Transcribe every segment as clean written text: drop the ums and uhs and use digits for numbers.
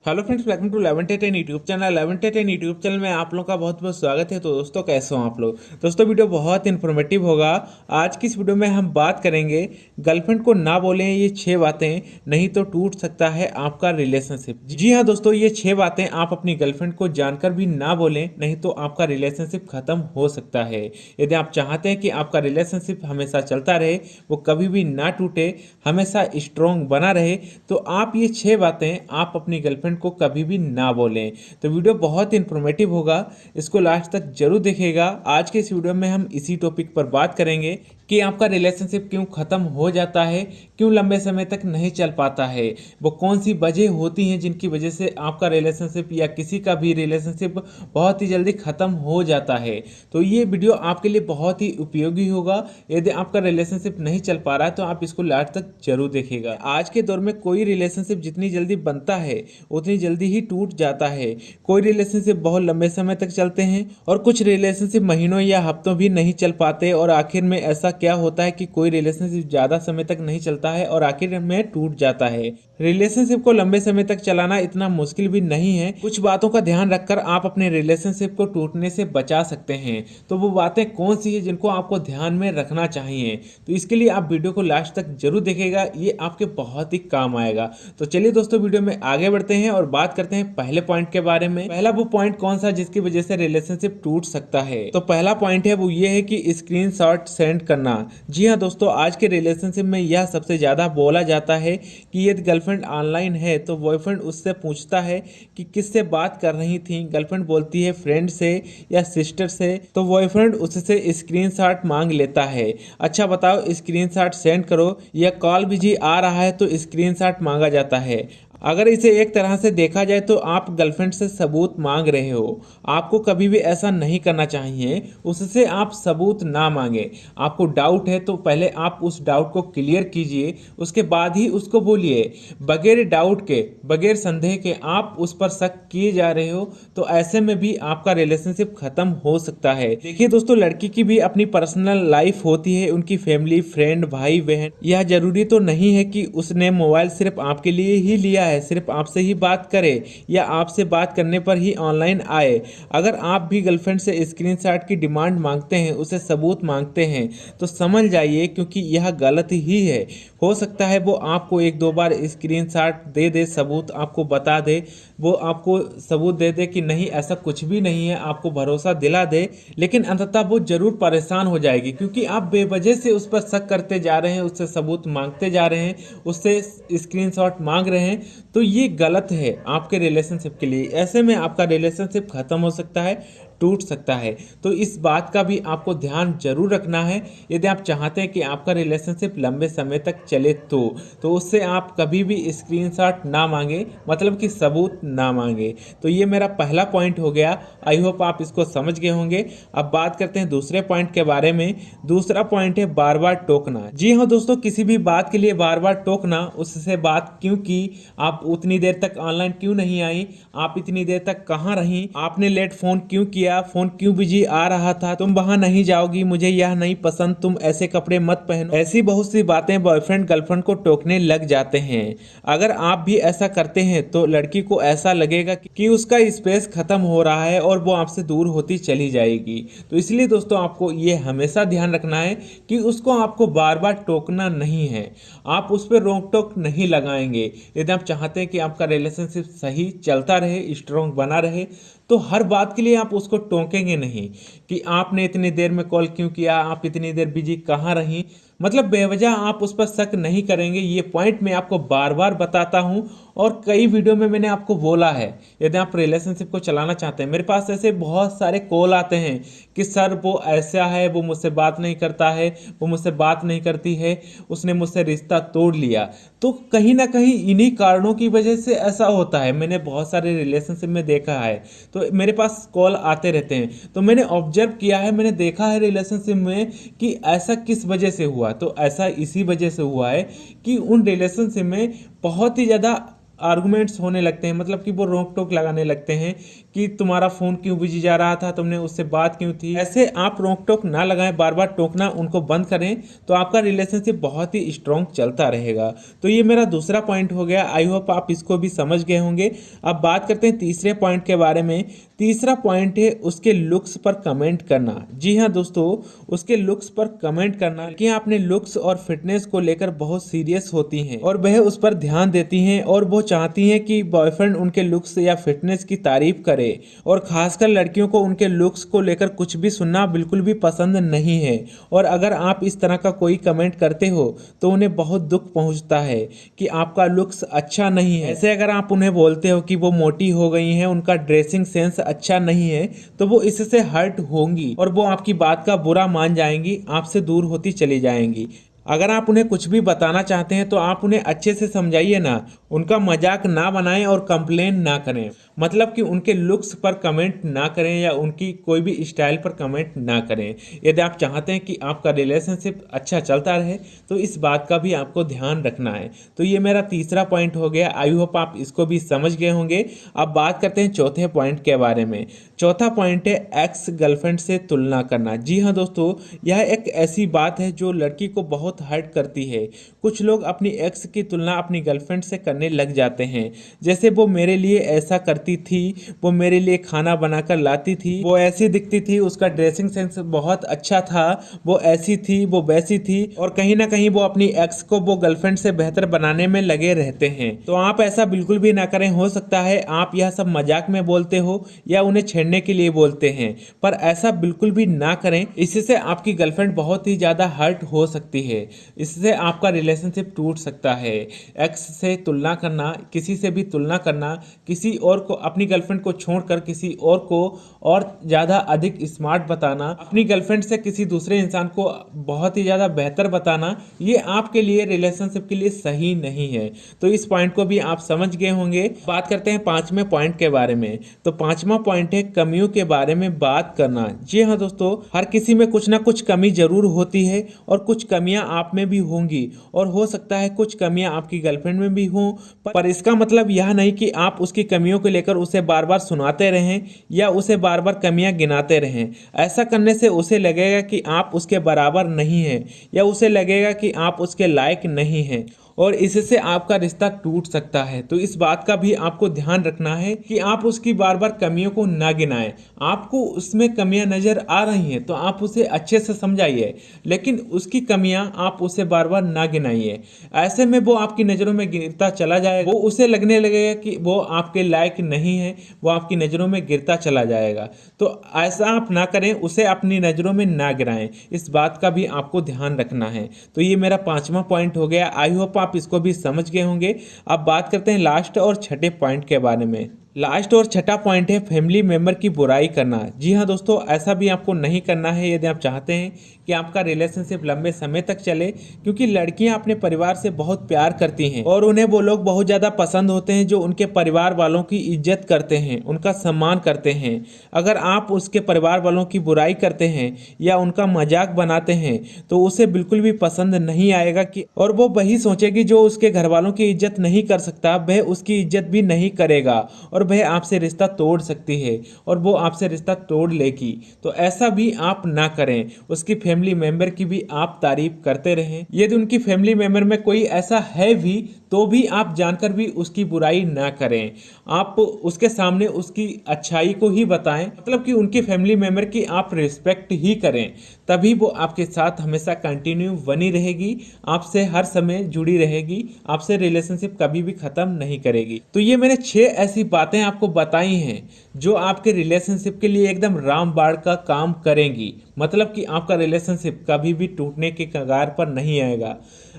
Hello friends, welcome to 11 YouTube channel. 11 YouTube channel में आप लोगों का बहुत बहुत स्वागत है। तो दोस्तों, कैसे हो आप लोग? दोस्तों, वीडियो बहुत इन्फॉर्मेटिव होगा। आज की इस वीडियो में हम बात करेंगे गर्लफ्रेंड को ना बोलें ये 6 बातें, नहीं तो टूट सकता है आपका रिलेशनशिप। जी हाँ दोस्तों, ये 6 बातें आप अपनी गर्लफ्रेंड को जानकर भी ना बोलें, नहीं तो आपका रिलेशनशिप खत्म हो सकता है। यदि आप चाहते हैं कि आपका रिलेशनशिप हमेशा चलता रहे, वो कभी भी ना टूटे, हमेशा स्ट्रॉन्ग बना रहे, तो आप ये 6 बातें आप अपनी गर्लफ्रेंड को कभी भी ना बोलें। तो वीडियो बहुत इंफॉर्मेटिव होगा, इसको लास्ट तक जरूर देखिएगा। आज के इस वीडियो में हम इसी टॉपिक पर बात करेंगे कि आपका रिलेशनशिप क्यों खत्म हो जाता है, क्यों लंबे समय तक नहीं चल पाता है, वो कौन सी वजह होती हैं जिनकी वजह से आपका रिलेशनशिप या किसी का भी रिलेशनशिप बहुत ही जल्दी खत्म हो जाता है। तो ये वीडियो आपके लिए बहुत ही उपयोगी होगा। यदि आपका रिलेशनशिप नहीं चल पा रहा है तो आप इसको लास्ट तक जरूर देखिएगा। आज के दौर में कोई रिलेशनशिप जितनी जल्दी बनता है उतनी जल्दी ही टूट जाता है। कोई रिलेशनशिप बहुत लंबे समय तक चलते हैं और कुछ रिलेशनशिप महीनों या हफ्तों भी नहीं चल पाते। और आखिर में ऐसा क्या होता है कि कोई रिलेशनशिप ज़्यादा समय तक नहीं चलता है और आखिर में टूट जाता है। रिलेशनशिप को लंबे समय तक चलाना इतना मुश्किल भी नहीं है। कुछ बातों का ध्यान रखकर आप अपने रिलेशनशिप को टूटने से बचा सकते हैं। तो वो बातें कौन सी है जिनको आपको ध्यान में रखना चाहिए? तो इसके लिए आप वीडियो को लास्ट तक जरूर देखेगा, ये आपके बहुत ही काम आएगा। तो चलिए दोस्तों, वीडियो में आगे बढ़ते हैं और बात करते हैं पहले पॉइंट के बारे में। पहला वो पॉइंट कौन सा जिसकी वजह से रिलेशनशिप टूट सकता है? तो पहला पॉइंट है वो ये है कि स्क्रीनशॉट सेंड करना। जी हाँ दोस्तों, आज के रिलेशनशिप में यह सबसे ज्यादा बोला जाता है कि यदि गर्लफ्रेंड ऑनलाइन है तो बॉयफ्रेंड उससे पूछता है कि किससे बात कर रही थी। गर्लफ्रेंड बोलती है फ्रेंड से या सिस्टर से, तो बॉयफ्रेंड उससे स्क्रीनशॉट मांग लेता है। अच्छा बताओ, स्क्रीनशॉट सेंड करो या कॉल बिजी आ रहा है तो स्क्रीनशॉट मांगा जाता है। अगर इसे एक तरह से देखा जाए तो आप गर्लफ्रेंड से सबूत मांग रहे हो। आपको कभी भी ऐसा नहीं करना चाहिए, उससे आप सबूत ना मांगे। आपको डाउट है तो पहले आप उस डाउट को क्लियर कीजिए, उसके बाद ही उसको बोलिए। बगैर डाउट के, बगैर संदेह के आप उस पर शक किए जा रहे हो तो ऐसे में भी आपका रिलेशनशिप खत्म हो सकता है। देखिए दोस्तों, लड़की की भी अपनी पर्सनल लाइफ होती है, उनकी फैमिली, फ्रेंड, भाई बहन। यह जरूरी तो नहीं है कि उसने मोबाइल सिर्फ आपके लिए ही लिया है, सिर्फ आपसे ही बात करे या आपसे बात करने पर ही ऑनलाइन आए। अगर आप भी गर्लफ्रेंड से स्क्रीनशॉट की डिमांड मांगते हैं, उसे सबूत मांगते हैं, तो समझ जाइए क्योंकि यह गलत ही है। हो सकता है वो आपको एक दो बार स्क्रीनशॉट दे दे, सबूत आपको बता दे, वो आपको सबूत दे दे कि नहीं ऐसा कुछ भी नहीं है, आपको भरोसा दिला दे, लेकिन अंततः वो जरूर परेशान हो जाएगी क्योंकि आप बेवजह से उस पर शक करते जा रहे हैं, उससे सबूत मांगते जा रहे हैं, उससे स्क्रीनशॉट मांग रहे हैं। तो ये गलत है आपके रिलेशनशिप के लिए। ऐसे में आपका रिलेशनशिप खत्म हो सकता है, टूट सकता है। तो इस बात का भी आपको ध्यान जरूर रखना है यदि आप चाहते हैं कि आपका रिलेशनशिप लंबे समय तक चले। तो उससे आप कभी भी स्क्रीनशॉट ना मांगे, मतलब कि सबूत ना मांगे। तो ये मेरा पहला पॉइंट हो गया। आई होप आप इसको समझ गए होंगे। अब बात करते हैं दूसरे पॉइंट के बारे में। दूसरा पॉइंट है बार बार टोकना। जी हाँ दोस्तों, किसी भी बात के लिए बार बार टोकना, उससे बात क्यों की, आप उतनी देर तक ऑनलाइन क्यों नहीं आई, आप इतनी देर तक कहाँ रही, आपने लेट फोन क्यों किया, फोन क्यों बिजी आ रहा था, तुम वहां नहीं जाओगी, मुझे यह नहीं पसंद, तुम ऐसे कपड़े मत पहनो। ऐसी बहुत सी बातें बॉयफ्रेंड गर्लफ्रेंड को टोकने लग जाते हैं। अगर आप भी ऐसा करते हैं तो लड़की को ऐसा लगेगा कि उसका स्पेस खत्म हो रहा है और वो आपसे दूर होती चली जाएगी। तो इसलिए दोस्तों, आपको ये हमेशा ध्यान रखना है कि उसको आपको बार बार टोकना नहीं है। आप उस पर रोक टोक नहीं लगाएंगे। यदि आप चाहते हैं कि आपका रिलेशनशिप सही चलता रहे, स्ट्रॉन्ग बना रहे, तो हर बात के लिए आप उसको टोकेंगे नहीं कि आपने इतनी देर में कॉल क्यों किया, आप इतनी देर बिजी कहाँ रही। मतलब बेवजह आप उस पर शक नहीं करेंगे। ये पॉइंट मैं आपको बार बार बताता हूँ और कई वीडियो में मैंने आपको बोला है। यदि आप रिलेशनशिप को चलाना चाहते हैं, मेरे पास ऐसे बहुत सारे कॉल आते हैं कि सर वो ऐसा है, वो मुझसे बात नहीं करता है, वो मुझसे बात नहीं करती है, उसने मुझसे रिश्ता तोड़ लिया। तो कहीं ना कहीं इन्हीं कारणों की वजह से ऐसा होता है। मैंने बहुत सारे रिलेशनशिप में देखा है, तो मेरे पास कॉल आते रहते हैं। तो मैंने ऑब्जर्व किया है, मैंने देखा है रिलेशनशिप में कि ऐसा किस वजह से हुआ। तो ऐसा इसी वजह से हुआ है कि उन रिलेशनशिप में बहुत ही ज़्यादा आर्गुमेंट्स होने लगते हैं, मतलब कि वो रोक टोक लगाने लगते हैं कि तुम्हारा फ़ोन क्यों बिजी जा रहा था, तुमने उससे बात क्यों थी। ऐसे आप रोक टोक ना लगाएं, बार बार टोकना उनको बंद करें, तो आपका रिलेशनशिप बहुत ही स्ट्रॉन्ग चलता रहेगा। तो ये मेरा दूसरा पॉइंट हो गया, आई होप आप इसको भी समझ गए होंगे। अब बात करते हैं तीसरे पॉइंट के बारे में। तीसरा पॉइंट है उसके लुक्स पर कमेंट करना। जी हाँ दोस्तों, उसके लुक्स पर कमेंट करना कि अपने लुक्स और फिटनेस को लेकर बहुत सीरियस होती हैं और वह उस पर ध्यान देती हैं और वो चाहती हैं कि बॉयफ्रेंड उनके लुक्स या फिटनेस की तारीफ करे। और खासकर लड़कियों को उनके लुक्स को लेकर कुछ भी सुनना बिल्कुल भी पसंद नहीं है। और अगर आप इस तरह का कोई कमेंट करते हो तो उन्हें बहुत दुख पहुंचता है कि आपका लुक्स अच्छा नहीं है। ऐसे अगर आप उन्हें बोलते हो कि वो मोटी हो गई हैं, उनका ड्रेसिंग सेंस अच्छा नहीं है, तो वो इससे हर्ट होंगी और वो आपकी बात का बुरा मान जाएंगी, आपसे दूर होती चली जाएंगी। अगर आप उन्हें कुछ भी बताना चाहते हैं तो आप उन्हें अच्छे से समझाइए ना, उनका मजाक ना बनाएं और कंप्लेन ना करें। मतलब कि उनके लुक्स पर कमेंट ना करें या उनकी कोई भी स्टाइल पर कमेंट ना करें। यदि आप चाहते हैं कि आपका रिलेशनशिप अच्छा चलता रहे तो इस बात का भी आपको ध्यान रखना है। तो ये मेरा तीसरा पॉइंट हो गया, आई होप आप इसको भी समझ गए होंगे। अब बात करते हैं चौथे पॉइंट के बारे में। चौथा पॉइंट है एक्स गर्लफ्रेंड से तुलना करना। जी हाँ दोस्तों, यह एक ऐसी बात है जो लड़की को बहुत हर्ट करती है। कुछ लोग अपनी एक्स की तुलना अपनी गर्लफ्रेंड से करने लग जाते हैं, जैसे वो मेरे लिए ऐसा करती थी, वो मेरे लिए खाना बनाकर लाती थी, वो ऐसी दिखती थी, उसका ड्रेसिंग सेंस बहुत अच्छा था, वो ऐसी थी, वो वैसी थी। और कहीं ना कहीं वो अपनी एक्स को वो गर्लफ्रेंड से बेहतर बनाने में लगे रहते हैं। तो आप ऐसा बिल्कुल भी ना करें। हो सकता है आप यह सब मजाक में बोलते हो या उन्हें छेड़ने के लिए बोलते हैं, पर ऐसा बिल्कुल भी ना करें। इससे आपकी गर्लफ्रेंड बहुत ही ज्यादा हर्ट हो सकती है, इससे आपका रिलेशनशिप टूट सकता है। एक्स से तुलना करना, किसी से भी तुलना करना, किसी और को, अपनी गर्लफ्रेंड को छोड़कर किसी और को और ज़्यादा अधिक स्मार्ट बताना, अपनी गर्लफ्रेंड से किसी दूसरे इंसान को बहुत ही ज़्यादा बेहतर बताना, ये आपके लिए, रिलेशनशिप के लिए सही नहीं है। तो इस पॉइंट को भी आप समझ गए होंगे। बात करते हैं पांचवें पॉइंट के बारे में। तो पांचवा पॉइंट है कमियों के बारे में बात करना। जी हाँ दोस्तों, हर किसी में कुछ ना कुछ कमी जरूर होती है और कुछ कमियां आप में भी होंगी और हो सकता है कुछ कमियां आपकी गर्लफ्रेंड में भी हों। पर इसका मतलब यह नहीं कि आप उसकी कमियों को लेकर उसे बार बार सुनाते रहें या उसे बार बार कमियां गिनाते रहें। ऐसा करने से उसे लगेगा कि आप उसके बराबर नहीं हैं या उसे लगेगा कि आप उसके लायक नहीं हैं और इससे आपका रिश्ता टूट सकता है। तो इस बात का भी आपको ध्यान रखना है कि आप उसकी बार बार कमियों को ना गिनाएं। आपको उसमें कमियां नजर आ रही हैं तो आप उसे अच्छे से समझाइए, लेकिन उसकी कमियां आप उसे बार बार ना गिनाइए। ऐसे में वो आपकी नज़रों में गिरता चला जाएगा, वो उसे लगने लगेगा कि वो आपके लायक नहीं है, वो आपकी नज़रों में गिरता चला जाएगा। तो ऐसा आप ना करें, उसे अपनी नज़रों में ना गिराएं। इस बात का भी आपको ध्यान रखना है। तो ये मेरा पांचवा पॉइंट हो गया। आई होप आप इसको भी समझ गए होंगे। अब बात करते हैं लास्ट और छठे पॉइंट के बारे में। लास्ट और छठा पॉइंट है फैमिली मेंबर की बुराई करना। जी हाँ दोस्तों, ऐसा भी आपको नहीं करना है यदि आप चाहते हैं कि आपका रिलेशनशिप लंबे समय तक चले, क्योंकि लड़कियां अपने परिवार से बहुत प्यार करती हैं और उन्हें वो लोग बहुत ज़्यादा पसंद होते हैं जो उनके परिवार वालों की इज्जत करते हैं, उनका सम्मान करते हैं। अगर आप उसके परिवार वालों की बुराई करते हैं या उनका मजाक बनाते हैं तो उसे बिल्कुल भी पसंद नहीं आएगा कि, और वो वही सोचेगी जो उसके घर वालों की इज्जत नहीं कर सकता वह उसकी इज्जत भी नहीं करेगा और वह आपसे रिश्ता तोड़ सकती है और वो आपसे रिश्ता तोड़ लेगी। तो ऐसा भी आप ना करें। उसकी फैमिली मेंबर की भी आप तारीफ करते रहें। यदि उनकी फैमिली मेंबर में कोई ऐसा है भी तो भी आप जानकर भी उसकी बुराई ना करें। आप उसके सामने उसकी अच्छाई को ही बताएं, मतलब कि उनकी फैमिली मेंबर की आप रिस्पेक्ट ही करें, तभी वो आपके साथ हमेशा कंटिन्यू बनी रहेगी, आपसे हर समय जुड़ी रहेगी, आपसे रिलेशनशिप कभी भी खत्म नहीं करेगी। तो ये मैंने 6 ऐसी बातें आपको बताई हैं जो आपके रिलेशनशिप के लिए एकदम रामबाण का काम करेंगी। मतलब कि आपका रिलेशनशिप कभी भी टूटने के कगार पर नहीं आएगा।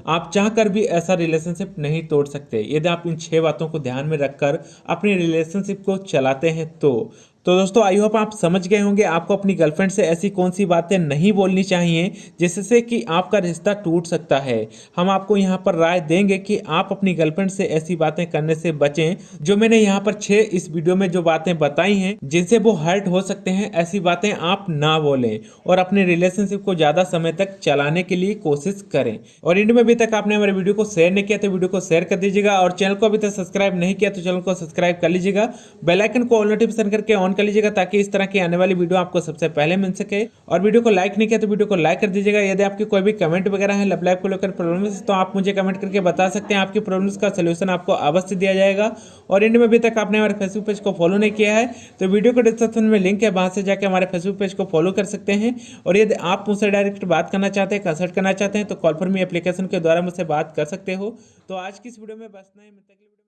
आप चाहकर भी ऐसा रिलेशनशिप नहीं तोड़ सकते यदि आप इन 6 बातों को ध्यान में रखकर अपने रिलेशनशिप को चलाते हैं। तो दोस्तों आई होप आप समझ गए होंगे आपको अपनी गर्लफ्रेंड से ऐसी कौन सी बातें नहीं बोलनी चाहिए जिससे कि आपका रिश्ता टूट सकता है। हम आपको यहाँ पर राय देंगे कि आप अपनी गर्लफ्रेंड से ऐसी बातें करने से बचें जो मैंने यहाँ पर 6 इस वीडियो में जो बातें बताई हैं जिनसे वो हर्ट हो सकते हैं। ऐसी बातें आप ना बोलें और अपने रिलेशनशिप को ज़्यादा समय तक चलाने के लिए कोशिश करें। और इंड में भी तक आपने हमारे वीडियो को शेयर नहीं किया तो वीडियो को शेयर कर दीजिएगा, और चैनल को अभी तक सब्सक्राइब नहीं किया तो चैनल को सब्सक्राइब कर लीजिएगा। बेल आइकन को ऑल नोटिफिकेशन करके ऑन कर लीजिएगा, ताकि इस तरह की आने वाली वीडियो आपको सबसे पहले मिल सके। और वीडियो को लाइक नहीं किया तो वीडियो को लाइक कर दीजिएगा। यदि आपकी कोई भी कमेंट वगैरह है लव लाइफ को लेकर प्रॉब्लम्स, तो आप मुझे कमेंट करके बता सकते हैं। आपकी प्रॉब्लम्स का सोल्यूशन आपको अवश्य दिया जाएगा। और इंड में अभी तक आपने हमारे फेसबुक पेज को फॉलो नहीं किया है तो वीडियो को डिस्क्रिप्शन में लिंक है, वहां से जाकर हमारे फेसबुक पेज को फॉलो कर सकते हैं। और यदि आप मुझसे डायरेक्ट बात करना चाहते हैं, कंसल्ट करना चाहते हैं, तो कॉल फॉर मी एप्लीकेशन के द्वारा मुझसे बात कर सकते हो। तो आज की इस वीडियो में बस नहीं, मिलते हैं अगली वीडियो में।